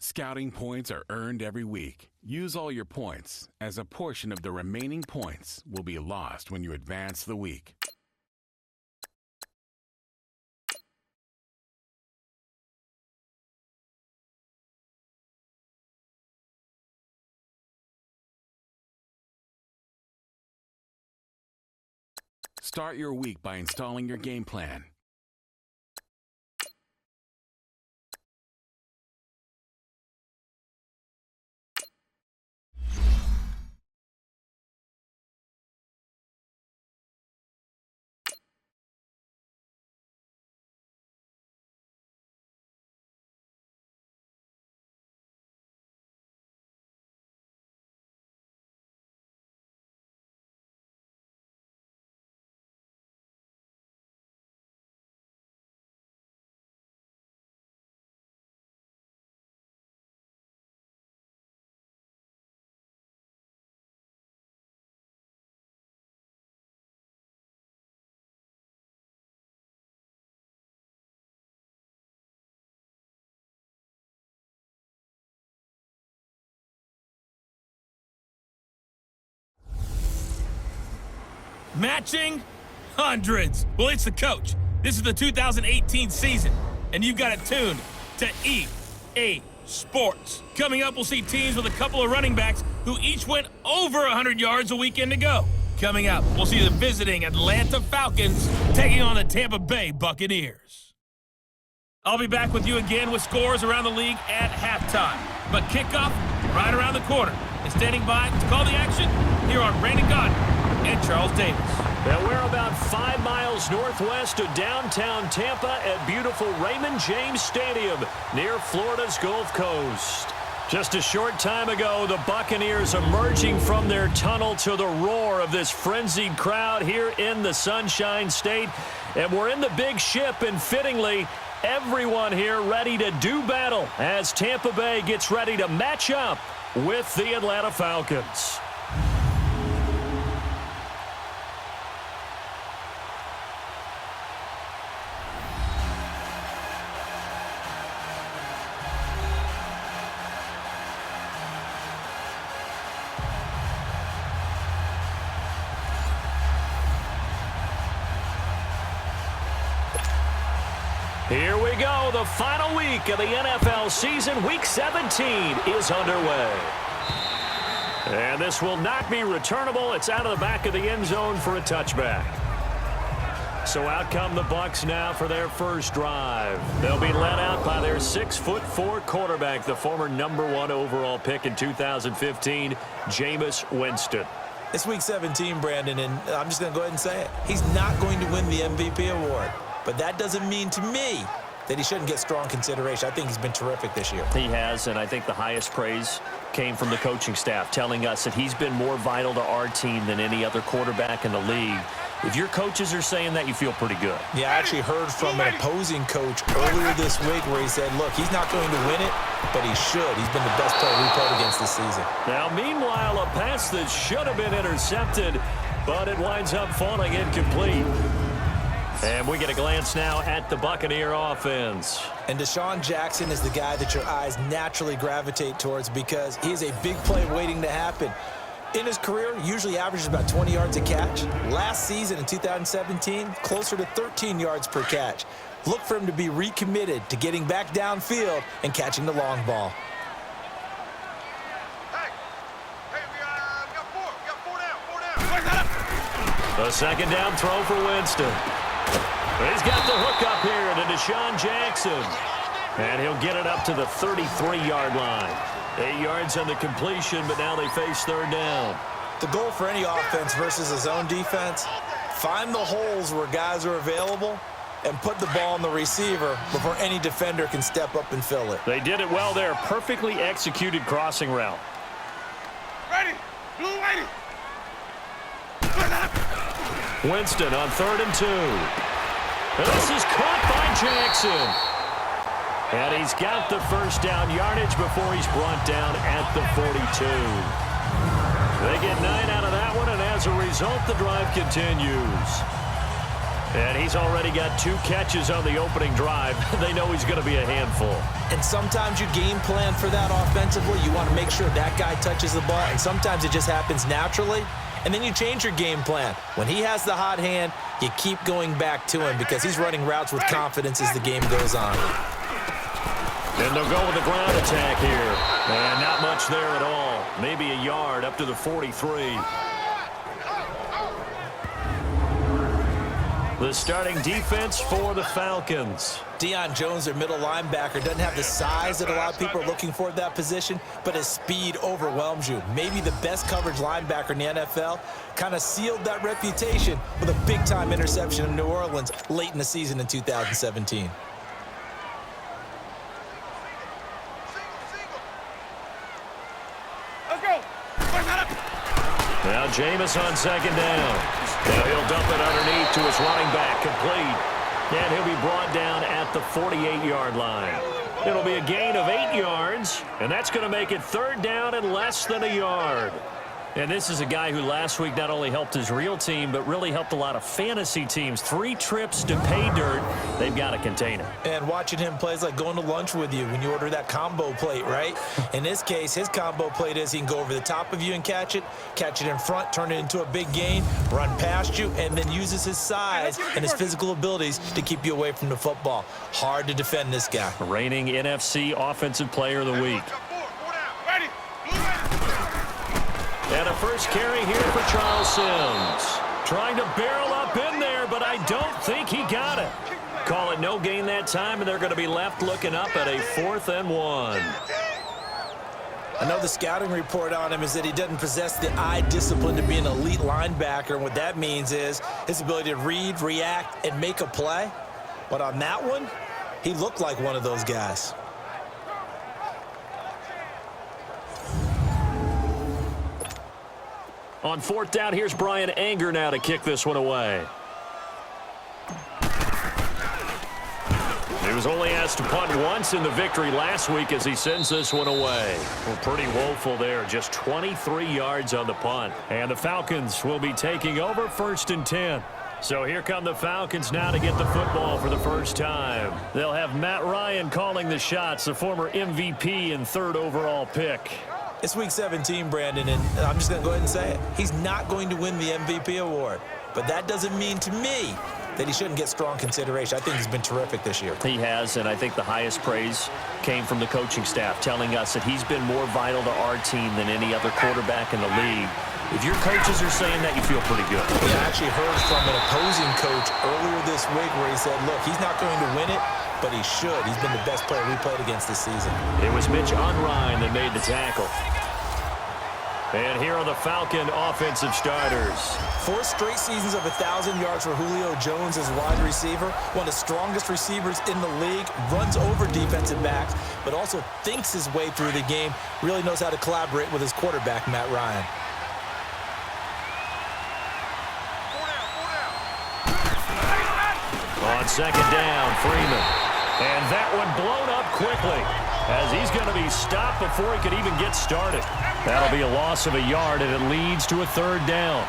Scouting points are earned every week. Use all your points, as a portion of the remaining points will be lost when you advance the week. Start your week by installing your game plan. Matching hundreds. Well, it's the coach. This is the 2018 season, and you've got it tuned to EA Sports. Coming up, we'll see teams with a couple of running backs who each went over 100 yards a weekend ago. Coming up, we'll see the visiting Atlanta Falcons taking on the Tampa Bay Buccaneers. I'll be back with you again with scores around the league at halftime. But kickoff right around the corner. And standing by to call the action, here are Brandon Gardner and Charles Davis. Now we're about 5 miles northwest of downtown Tampa at beautiful Raymond James Stadium near Florida's Gulf Coast. Just a short time ago, the Buccaneers emerging from their tunnel to the roar of this frenzied crowd here in the Sunshine State. And we're in the big ship, and fittingly, everyone here ready to do battle as Tampa Bay gets ready to match up with the Atlanta Falcons. Here we go. The final week of the NFL season. Week 17 is underway. And this will not be returnable. It's out of the back of the end zone for a touchback. So out come the Bucs now for their first drive. They'll be led out by their 6'4" quarterback, the former #1 overall pick in 2015, Jameis Winston. It's week 17, Brandon, and I'm just going to go ahead and say it. He's not going to win the MVP award. But that doesn't mean to me that he shouldn't get strong consideration. I think he's been terrific this year. He has, and I think the highest praise came from the coaching staff, telling us that he's been more vital to our team than any other quarterback in the league. If your coaches are saying that, you feel pretty good. Yeah, I actually heard from an opposing coach earlier this week where he said, look, he's not going to win it, but he should. He's been the best player we played against this season. Now, meanwhile, a pass that should have been intercepted, but it winds up falling incomplete. And we get a glance now at the Buccaneer offense. And Deshaun Jackson is the guy that your eyes naturally gravitate towards because he is a big play waiting to happen. In his career, usually averages about 20 yards a catch. Last season in 2017, closer to 13 yards per catch. Look for him to be recommitted to getting back downfield and catching the long ball. A second down throw for Winston. He's got the hook up here to Deshaun Jackson. And he'll get it up to the 33-yard line. 8 yards on the completion, but now they face third down. The goal for any offense versus a zone defense, find the holes where guys are available and put the ball on the receiver before any defender can step up and fill it. They did it well there. Perfectly executed crossing route. Ready. Blue ready. Winston on 3rd and 2. And this is caught by Jackson. And he's got the first down yardage before he's brought down at the 42. They get 9 out of that one, and as a result, the drive continues. And he's already got 2 catches on the opening drive. They know he's going to be a handful. And sometimes you game plan for that offensively. You want to make sure that guy touches the ball, and sometimes it just happens naturally. And then you change your game plan. When he has the hot hand, you keep going back to him because he's running routes with confidence as the game goes on. And they'll go with the ground attack here. And not much there at all. Maybe a yard up to the 43. The starting defense for the Falcons. Deion Jones, their middle linebacker, doesn't have the size that a lot of people are looking for at that position, but his speed overwhelms you. Maybe the best coverage linebacker in the NFL, kind of sealed that reputation with a big-time interception in New Orleans late in the season in 2017. Let's go. Now Jameis on second down. Now he'll dump it underneath to his running back, complete. And he'll be brought down at the 48-yard line. It'll be a gain of 8 yards, and that's going to make it 3rd down and less than a yard. And this is a guy who last week not only helped his real team, but really helped a lot of fantasy teams. 3 trips to pay dirt. They've got to contain him. And watching him play is like going to lunch with you when you order that combo plate, right? In this case, his combo plate is he can go over the top of you and catch it in front, turn it into a big gain, run past you, and then uses his size and his physical abilities to keep you away from the football. Hard to defend this guy. Reigning NFC Offensive Player of the Week. Ready. And a first carry here for Charles Sims. Trying to barrel up in there, but I don't think he got it. Call it no gain that time, and they're going to be left looking up at a 4th and 1. I know the scouting report on him is that he doesn't possess the eye discipline to be an elite linebacker, and what that means is his ability to read, react, and make a play. But on that one, he looked like one of those guys. On 4th down, here's Brian Anger now to kick this one away. He was only asked to punt once in the victory last week as he sends this one away. Well, pretty woeful there. Just 23 yards on the punt. And the Falcons will be taking over 1st and 10. So here come the Falcons now to get the football for the first time. They'll have Matt Ryan calling the shots, the former MVP and 3rd overall pick. It's week 17, Brandon, and I'm just going to go ahead and say it. He's not going to win the MVP award. But that doesn't mean to me that he shouldn't get strong consideration. I think he's been terrific this year. He has, and I think the highest praise came from the coaching staff, telling us that he's been more vital to our team than any other quarterback in the league. If your coaches are saying that, you feel pretty good. Yeah, I actually heard from an opposing coach earlier this week where he said, look, he's not going to win it, but he should. He's been the best player we played against this season. It was Mitch Unrein that made the tackle. And here are the Falcon offensive starters. 4 straight seasons of 1,000 yards for Julio Jones as wide receiver. One of the strongest receivers in the league. Runs over defensive backs, but also thinks his way through the game. Really knows how to collaborate with his quarterback, Matt Ryan. On 2nd down, Freeman. And that one blown up quickly as he's going to be stopped before he could even get started. That'll be a loss of a yard, and it leads to a 3rd down.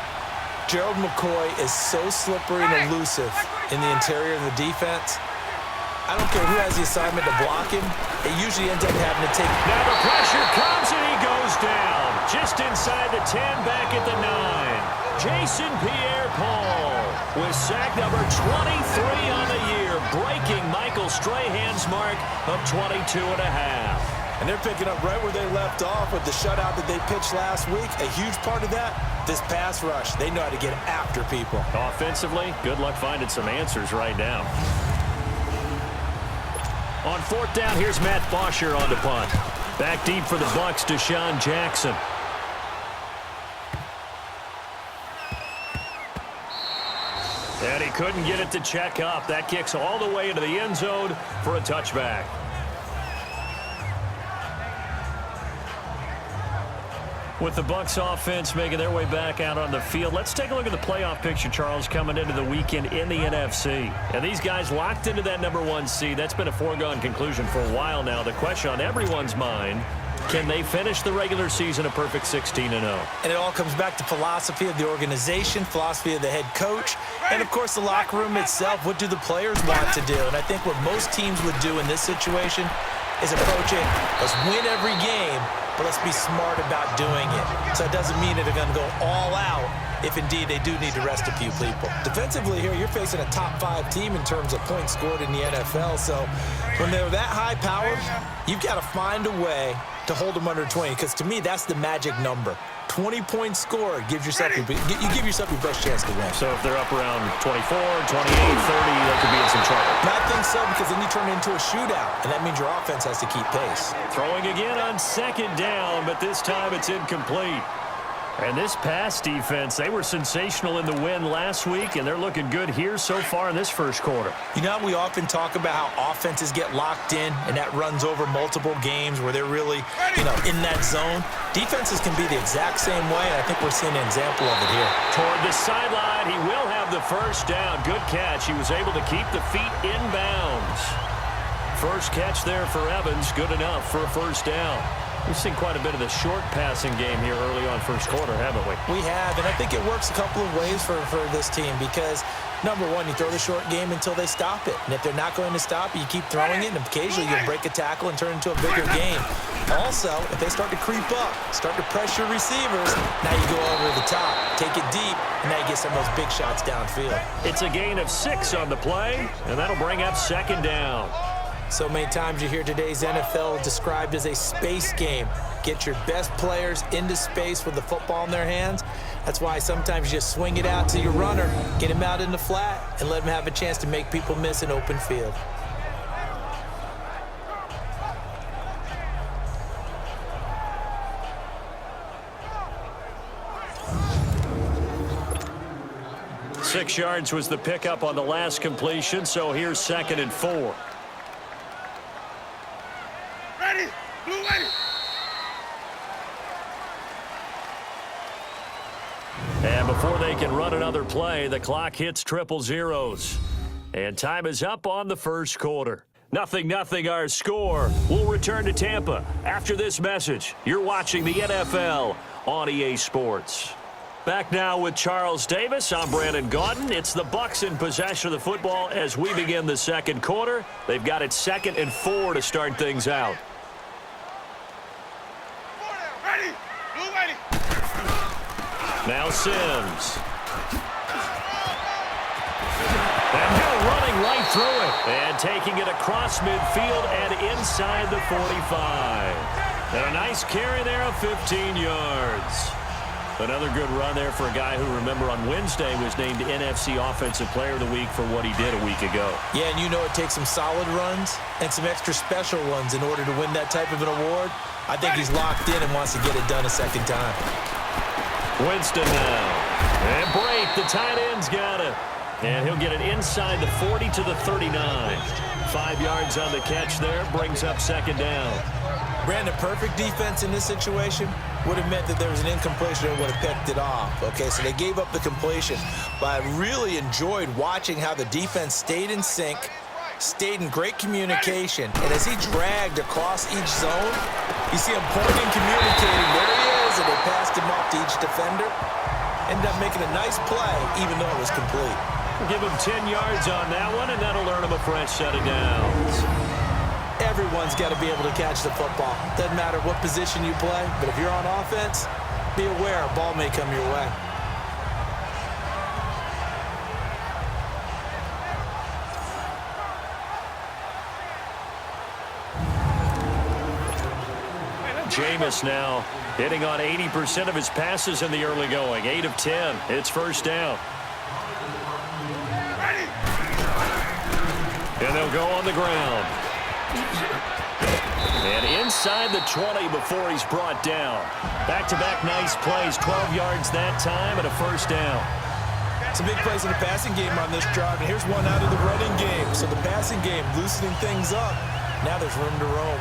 Gerald McCoy is so slippery and elusive in the interior of the defense. I don't care who has the assignment to block him. It usually ends up having to take. Now the pressure comes, and he goes down. Just inside the 10, back at the 9. Jason Pierre-Paul with sack number 23 on the year, breaking Michael Strahan's mark of 22 and a half. And they're picking up right where they left off with the shutout that they pitched last week. A huge part of that, this pass rush. They know how to get after people. Offensively, good luck finding some answers right now. On 4th down, here's Matt Bosher on the punt. Back deep for the Bucs, Deshaun Jackson. And he couldn't get it to check up. That kicks all the way into the end zone for a touchback. With the Bucs offense making their way back out on the field, let's take a look at the playoff picture, Charles, coming into the weekend in the NFC. And these guys locked into that #1 seed. That's been a foregone conclusion for a while now. The question on everyone's mind, Can they finish the regular season a perfect 16-0? And it all comes back to philosophy of the organization, philosophy of the head coach, and, of course, the locker room itself. What do the players want to do? And I think what most teams would do in this situation is approach it, let's win every game, but let's be smart about doing it. So it doesn't mean that they're going to go all out if indeed they do need to rest a few people. Defensively here, you're facing a top 5 team in terms of points scored in the NFL. So when they're that high powered, you've got to find a way to hold them under 20, because to me, that's the magic number. 20 points scored gives yourself you give yourself your best chance to win. So if they're up around 24, 28, 30, they could be in some trouble. And I think so, because then you turn it into a shootout, and that means your offense has to keep pace. Throwing again on 2nd down, but this time it's incomplete. And this pass defense, they were sensational in the win last week, and they're looking good here so far in this first quarter. You know, we often talk about how offenses get locked in, and that runs over multiple games where they're really, in that zone. Defenses can be the exact same way, and I think we're seeing an example of it here. Toward the sideline, he will have the first down. Good catch. He was able to keep the feet in bounds. First catch there for Evans, good enough for a first down. We've seen quite a bit of the short passing game here early on first quarter, haven't we? We have, and I think it works a couple of ways for this team because, number one, you throw the short game until they stop it. And if they're not going to stop it, you keep throwing it, and occasionally you'll break a tackle and turn it into a bigger game. Also, if they start to creep up, start to pressure receivers, now you go over the top, take it deep, and now you get some of those big shots downfield. It's a gain of 6 on the play, and that'll bring up 2nd down. So many times you hear today's NFL described as a space game. Get your best players into space with the football in their hands. That's why sometimes you just swing it out to your runner, get him out in the flat, and let him have a chance to make people miss an open field. Six yards was the pickup on the last completion, so here's 2nd and 4. Ready, blue ready. And before they can run another play, the clock hits 000. And time is up on the first quarter. 0-0 our score. We'll return to Tampa after this message. You're watching the NFL on EA Sports. Back now with Charles Davis. I'm Brandon Gaudin. It's the Bucs in possession of the football as we begin the second quarter. They've got it 2nd and 4 to start things out. Ready, blue ready. Now Sims. And Hill running right through it. And taking it across midfield and inside the 45. And a nice carry there of 15 yards. Another good run there for a guy who, remember, on Wednesday was named NFC Offensive Player of the Week for what he did a week ago. Yeah, and it takes some solid runs and some extra special ones in order to win that type of an award. I think he's locked in and wants to get it done a second time. Winston now. And break. The tight end's got it. And he'll get it inside the 40 to the 39. 5 yards on the catch there. Brings up 2nd down. Brandon, perfect defense in this situation would have meant that there was an incompletion that would have picked it off. Okay, so they gave up the completion. But I really enjoyed watching how the defense stayed in sync, stayed in great communication. And as he dragged across each zone, you see him pointing, communicating. There he is, and they passed him off to each defender. Ended up making a nice play, even though it was complete. Give him 10 yards on that one, and that'll earn him a fresh set of downs. Everyone's got to be able to catch the football. Doesn't matter what position you play, but if you're on offense, be aware a ball may come your way. Jameis now hitting on 80% of his passes in the early going. 8 of 10. It's first down. And they'll go on the ground. And inside the 20 before he's brought down. Back-to-back nice plays. 12 yards that time and a first down. Some big plays in the passing game on this drive. And here's one out of the running game. So the passing game loosening things up. Now there's room to roam.